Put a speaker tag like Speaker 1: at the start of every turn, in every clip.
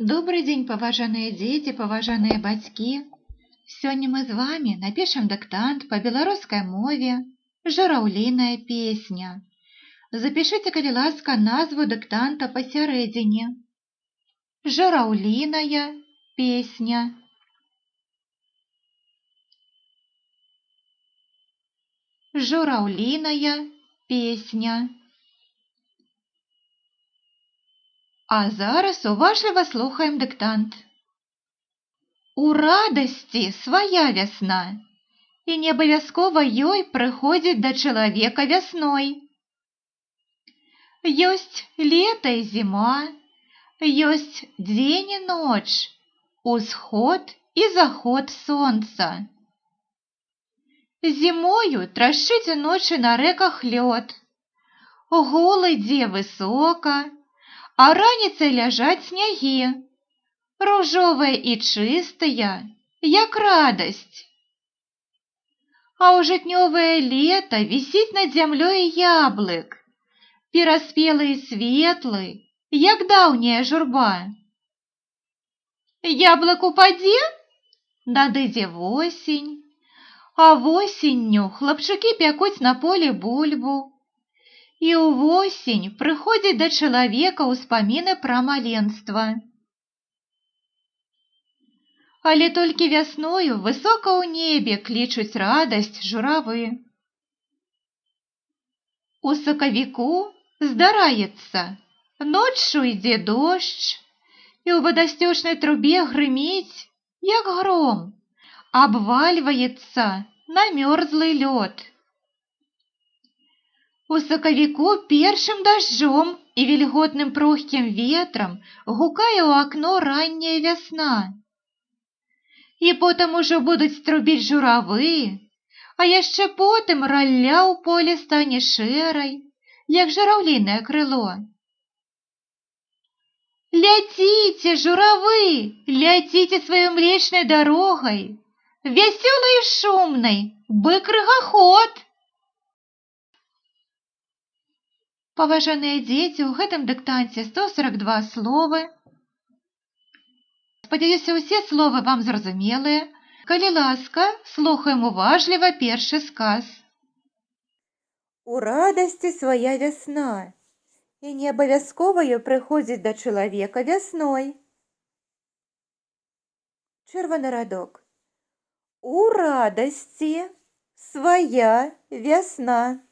Speaker 1: Добрый дзень, паважаныя дзеці, паважаныя бацькі. Сёння мы з вами напішам дыктант па беларускай мове «Жураўліная песня». Запішыце, калі ласка, назву дыктанта пасярэдзіне. Жураўліная песня. Жураўліная песня. А зараз уважліва слухаем дыктант. У радасці свая вясна, і не абавязкова ёй прыходзіць да чалавека вясной. Ёсць лета і зіма, ёсць дзень і ноч, усход і заход сонца. Зімою трашчыць уночы на рэках лёд, гул ідзе высока, а раніцай ляжаць снягі, ружовыя і чыстыя, як радасць. А ў жытнёвае лета вісіць над зямлёй яблык, пераспелы і светлы, як даўняя журба. Яблык упадзе, надыдзе восень, а восенню хлапчукі пякуць на полі бульбу. І ўвосень прыходзіць да чалавека ўспаміны пра маленства. Але толькі вясною высока ў небе клічуць радасць журавы. У сакавіку здараецца, ноччу ідзе дождж, і ў вадасцёчнай трубе грыміць, як гром, абвальваецца на мёрзлы лёд. У сакавіку першым дажджом і вільготным прухкім ветрам гукае ў акно ранняя вясна. І потым ужо будуць трубіць журавы, а яшчэ потым ралля ў поле стане шэрай, як жураўлінае крыло. Ляціце, журавы, ляціце сваёй млечнай дарогай, вясёлай і шумнай, бык рыгаход. Паважаныя дзеці, у гэтым дыктанце 142 словы. Спадзяюся, усе словы вам зразумелыя. Калі ласка, слухаем уважліва першы сказ.
Speaker 2: У радасці свая вясна, і не абавязкова ёй прыходзіць да чалавека вясной. Чырваны радок. У радасці свая вясна.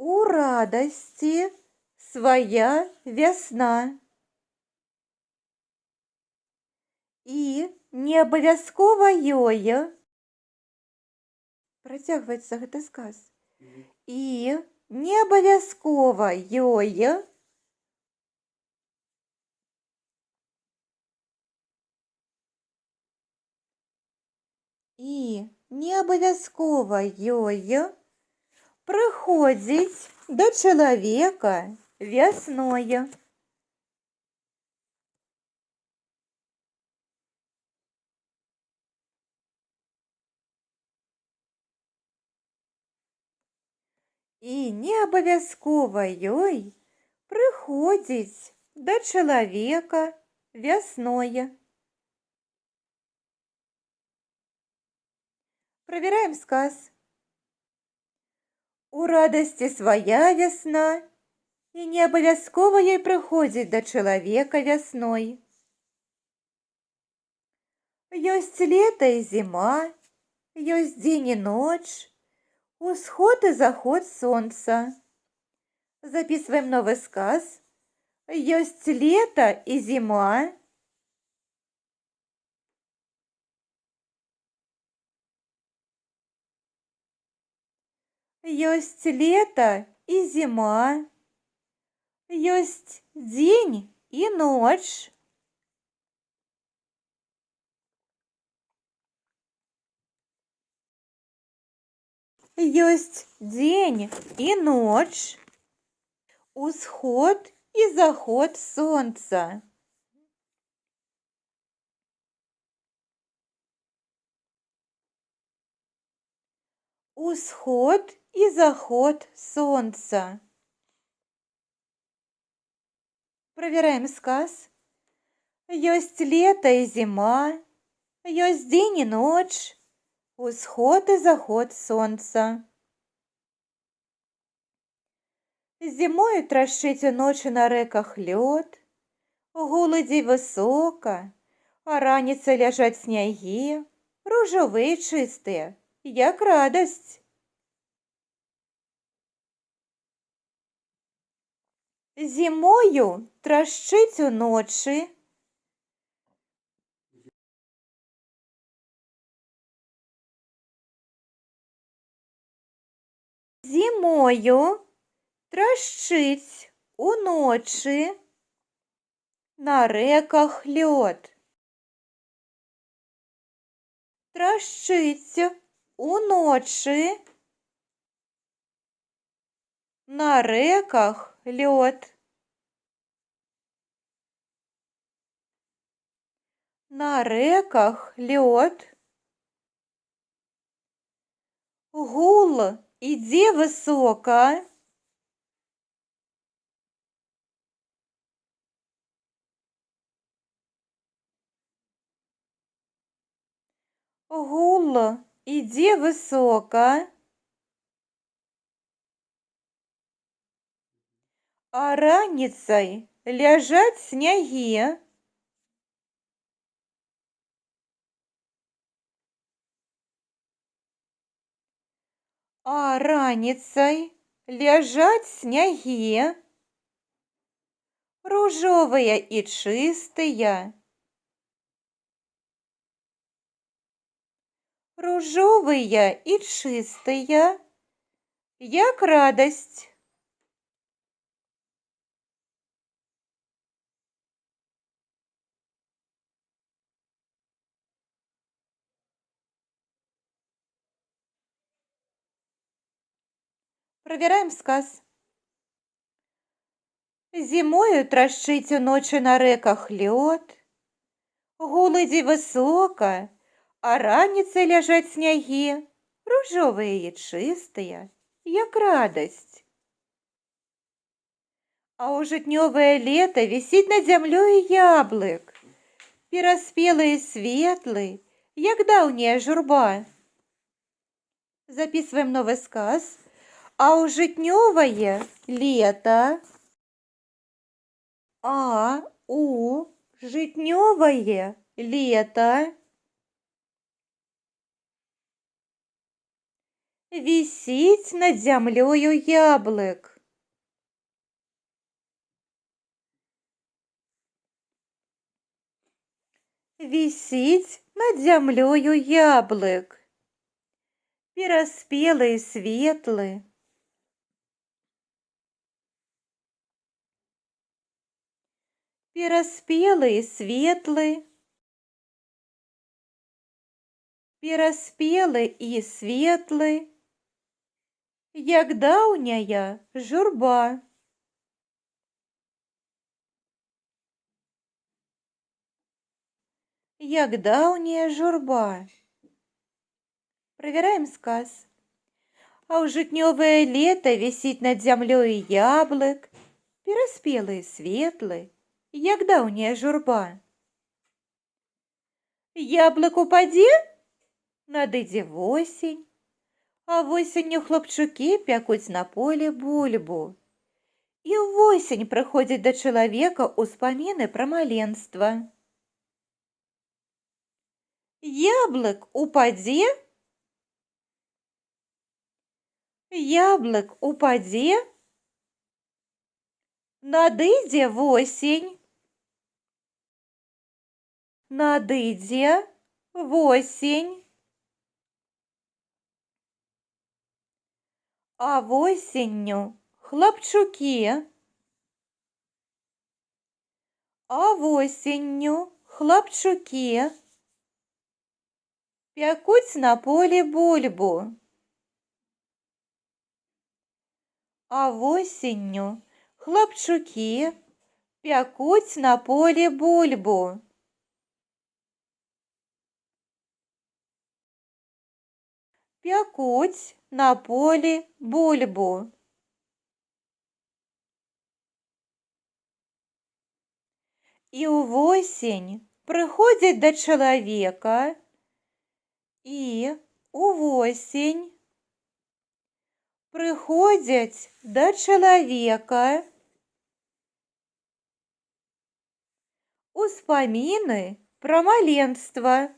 Speaker 2: У радасці свая вясна. І не абавязкова ёй. Працягваецца гэты сказ. І не абавязкова ёй. І не абавязкова ёй прыходзіць да чалавека вясной. І не абавязкова ёй прыходзіць да чалавека вясной. Правяраем сказ. У радасці свая вясна, і не абавязкова ёй прыходзіць да чалавека вясной. Ёсць лета і зіма, ёсць дзень і ноч, усход і заход сонца. Записываем новый сказ. Ёсць лета і зіма. Ёсць лета і зіма. Ёсць дзень і ноч. Ёсць дзень і ноч. Усход і заход сонца. Усход і заход сонца. Правяраем сказ. Ёсць лето і зіма, ёсць дзень і ноч, усход і заход сонца. Зімою трашчыць уночы на рэках лёд, гуладзей высока, а раніцай ляжаць снягі, ружовыя і чыстыя, як радасць. Зімою трашчыць уночы, зімою трашчыць уночы на рэках лёд. Трашчыць уночы на рэках лёд. На рэках лёд. Гул ідзе высока. Гул ідзе высока. А раніцай ляжаць снягі. А раніцай ляжаць снягі. Ружовыя і чыстыя. Ружовыя і чыстыя, як радасць. Правяраем сказ. Зімою трашчыць уночы на рэках лёд, гуладзей высока, а раніцай ляжаць снягі, ружовыя і чыстыя, як радасць. А ў жытнёвае лета вісіць над зямлёю яблык, пераспелы і светлы, як даўняя журба. Записываем новый сказ. А ў жытнёвае лета, у жытнёвае лета вісіць над зямлёю яблык. Вісіць над зямлёю яблык. Пераспелы і светлы. Пераспелы і светлы. Пераспелы і светлы, як даўняя журба. Як даўняя журба. Правяраем сказ. А ў жытнёвае лета вісіць над зямлёю яблык, пераспелы і светлы, як даўняя журба. Яблык упадзе, надыдзе восень, а восенню хлапчукі пякуць на полі бульбу. І восень прыходзіць да чалавека ўспаміны пра маленства. Яблык упадзе, яблык упадзе, надыдзе восень. Надыдзе восень. А восенню хлапчукі. А восенню хлапчукі пякуць на полі бульбу. А восенню хлапчукі пякуць на полі бульбу. Пякуць на полі бульбу. І увосень приходять до чоловіка, і увосень приходять до чоловіка успомины про маленство.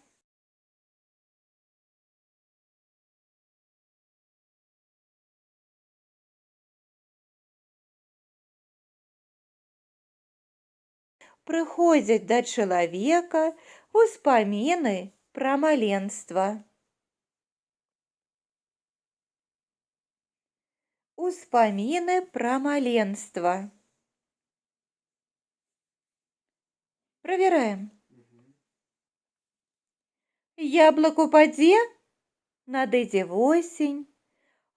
Speaker 2: Приходят до человека успомины про маленство. Успомины про маленство. Проверяем. Яблок упаде, надыдзе осень,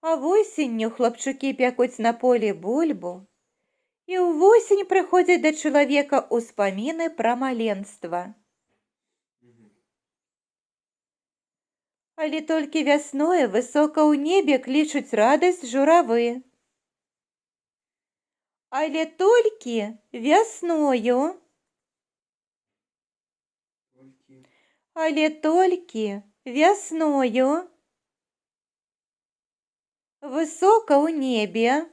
Speaker 2: а восенню хлопчуки пякуць на полі бульбу, і ўвосень прыходзяць да чалавека ўспаміны пра маленства. Але толькі вясною высока ў небе клічуць радасць журавы. Але толькі вясною. Але толькі вясною. Высока ў небе.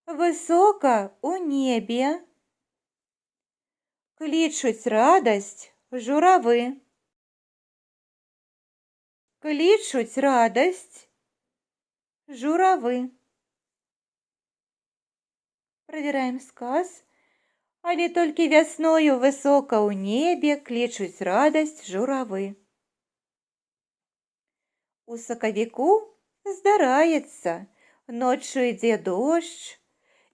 Speaker 2: Высока ў небе. Клічуць радасць журавы. Клічуць радасць журавы. Проверяем сказ. Але толькі вясною высока ў небе клічуць радасць журавы. У сакавіку здараецца, ноччу ідзе дождж,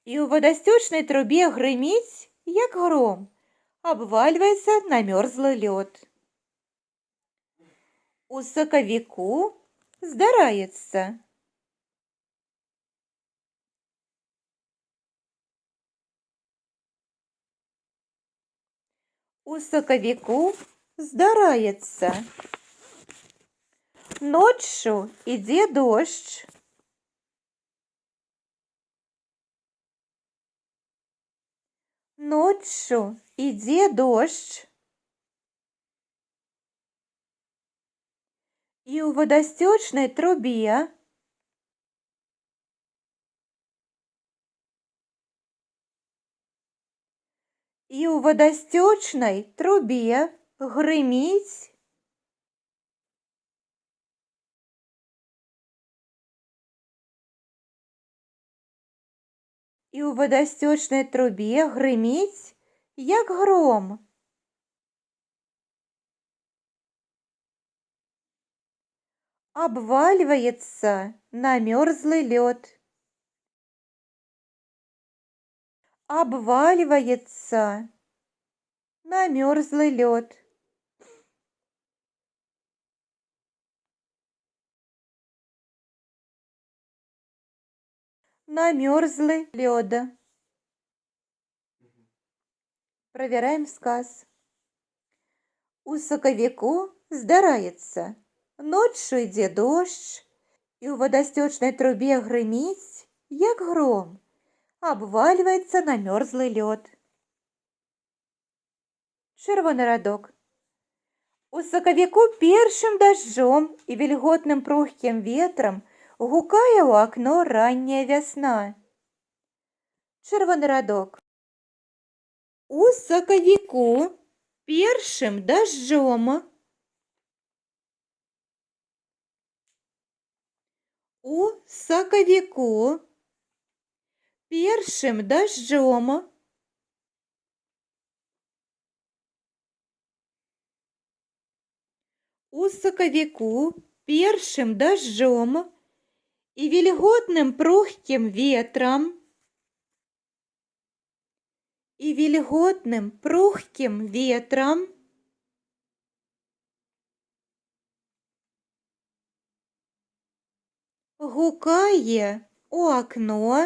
Speaker 2: і ў вадасцёчнай трубе грыміць, як гром, абвальваецца намёрзлы лёд. У сакавіку здараецца. У сакавіку здараецца. Ноччу ідзе дождж. Ноччу ідзе дождж. І ў вадасцёчнай трубе грыміць. І ў вадасцёчнай трубе грыміць, як гром. Абвальваецца намёрзлы лёд. Абвальваецца намёрзлы лёд. Намёрзлы лёд. Проверяем сказ. У сакавіку здараецца. Ноччу ідзе дождж, і ў вадасцёчнай трубе грыміць, як гром, абвальваецца намёрзлы лёд. Чырвоны радок. У сакавіку першым дажджом і вільготным прухкім ветрам гукае ў акно ранняя вясна. Чырвоны радок. У сакавіку першым дажджом. У сакавіку першым дажджом. У сакавіку першым дажджом і вільготным прухкім ветрам. І вільготным прухкім ветрам гукае у акно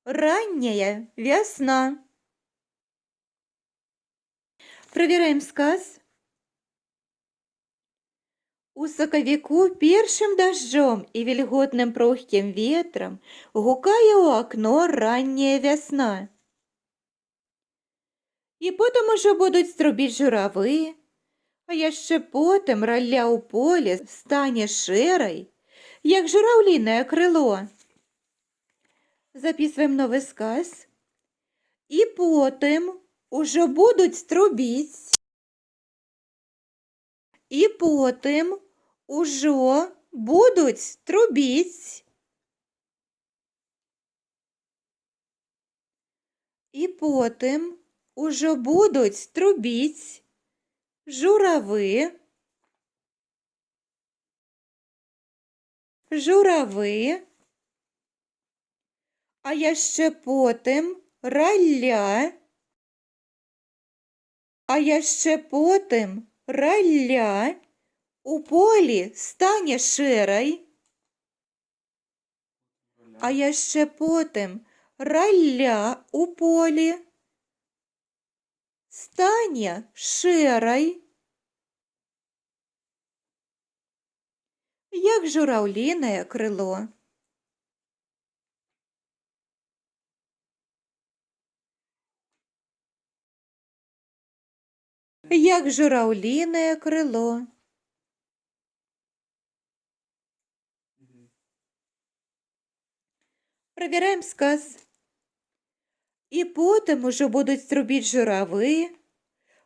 Speaker 2: ранняя вясна. Проверяем сказ. У сакавіку першым дажджом і вільготным прухкім ветрам гукае ў акно ранняя вясна. І потым ужо будуць трубіць журавы, а яшчэ потым ралля ў поле стане шэрай, як жураўлінае крыло. Записываем новы сказ. І потым ужо будуць трубіць. І потым ужо будуць трубіць. І потым ужо будуць трубіць журавы. Журавы. А яшчэ потым ралля. А яшчэ потым ралля у полі стане шэрай. А яшчэ потым ралля у полі стане шэрай, як жураўлінае крыло. Як жураўлінае крыло. Проверяем сказ. І потым ужо будуць трубіць журавы,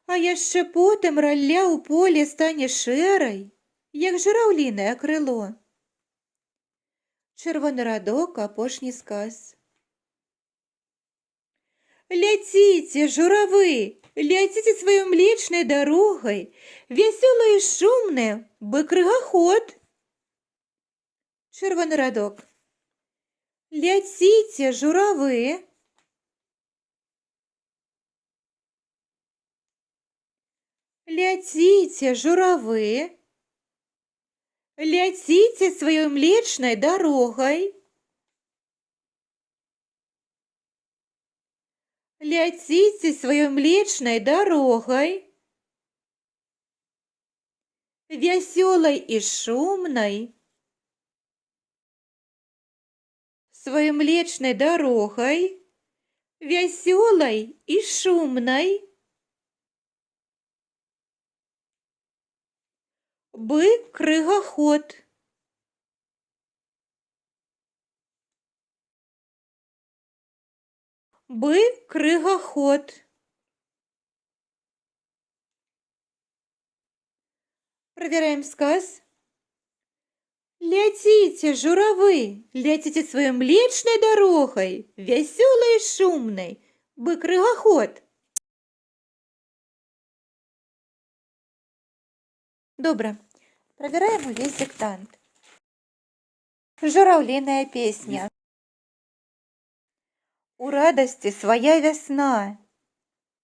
Speaker 2: а яшчэ потым ралля ў полі стане шэрай, як жураўлінае крыло. Чырвоны радок, апошні сказ. Ляціце, журавы, ляціце сваёй млечнай дарогай, вясёлыя і шумныя, бы крыгаход. Чырвоны радок. Ляціце, журавы. Ляціце, журавы. Ляціце сваёй млечнай дарогай. Ляціце сваёй млечнай дарогай. Вясёлай і шумнай. Сваёй млечнай дарогай. Вясёлай і шумнай. Бы крыгаход. Бы крыгаход. Проверяем сказ. Ляціце, журавы, ляціце сваёй млечнай дарогай, вясёлай і шумнай, бы крыгаход. Добра. Проверяем увесь диктант. Жураўліная песня. У радасці свая вясна,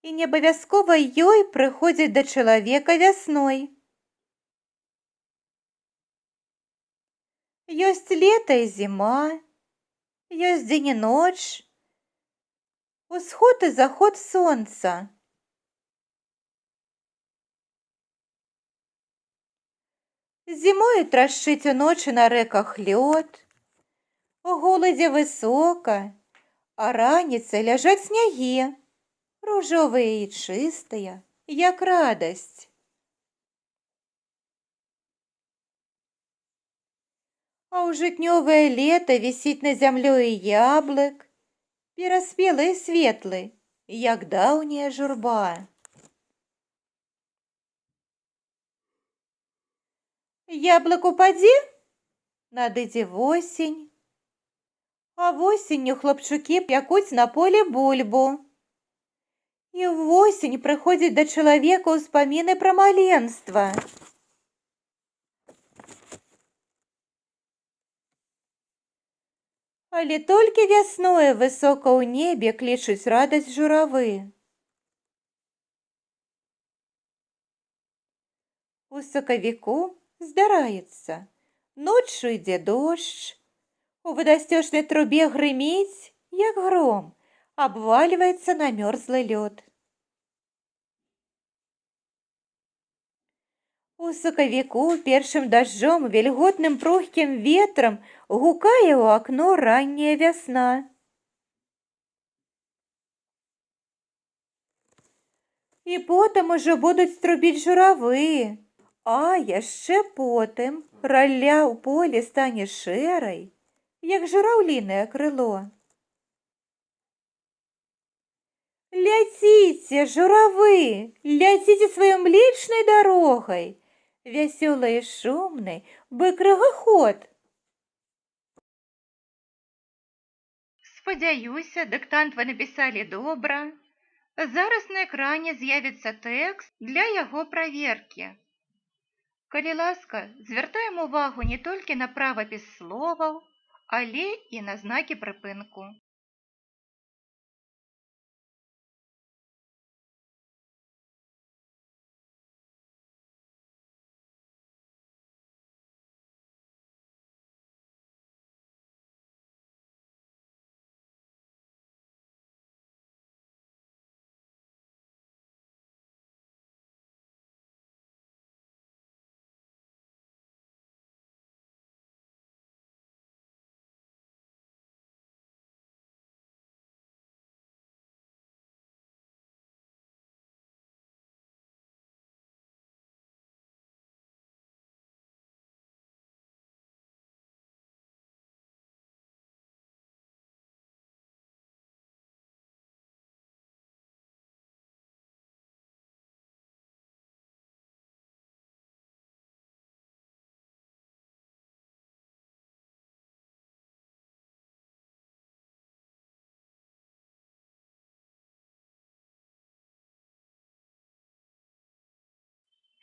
Speaker 2: і не абавязкова ёй прыходзіць да чалавека вясной. Ёсць лета і зіма, ёсць дзень і ноч, усход і заход сонца. Зімою трашчыць уночы на рэках лёд, у голадзе высока, а раніцай ляжаць снягі, ружовыя і чыстыя, як радасць. А ў жытнёвае лета вісіць над зямлёй яблык, пераспелы і светлы, як даўняя журба. Яблык упадзе, надыдзе восень, а восенню хлапчукі пякуць на полі бульбу. І восень прыходзіць да чалавека ўспаміны пра маленства. Але толькі вясною высока ў небе клічуць радасць журавы. У сакавіку здараецца, ноччу ідзе дождж, у вадасцёчнай трубе грыміць, як гром, абвальваецца на мёрзлы лёд. У соковіку першим дождем, вільготним прухким ветром гукає у окно рання весна. І потім уже будуть струбіть журави, а яще потім ралля у полі стане шерой, як журавлине крило. Летите, журавы, летите своей млечной дорогой, веселой и шумной, быкрогоход.
Speaker 1: Сподяюся, диктант ви написали добре. Зараз на екрані з'явиться текст для його перевірки. Калі ласка, звертаємо увагу не тільки на правопис словаў, але і на знаки припинку.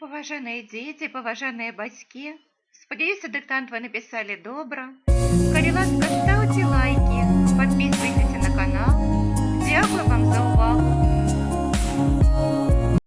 Speaker 1: Паважаныя дзеці, паважаныя бацькі, спадзяюся, дыктант вы напісалі добра. Калі ласка, ставце лайки.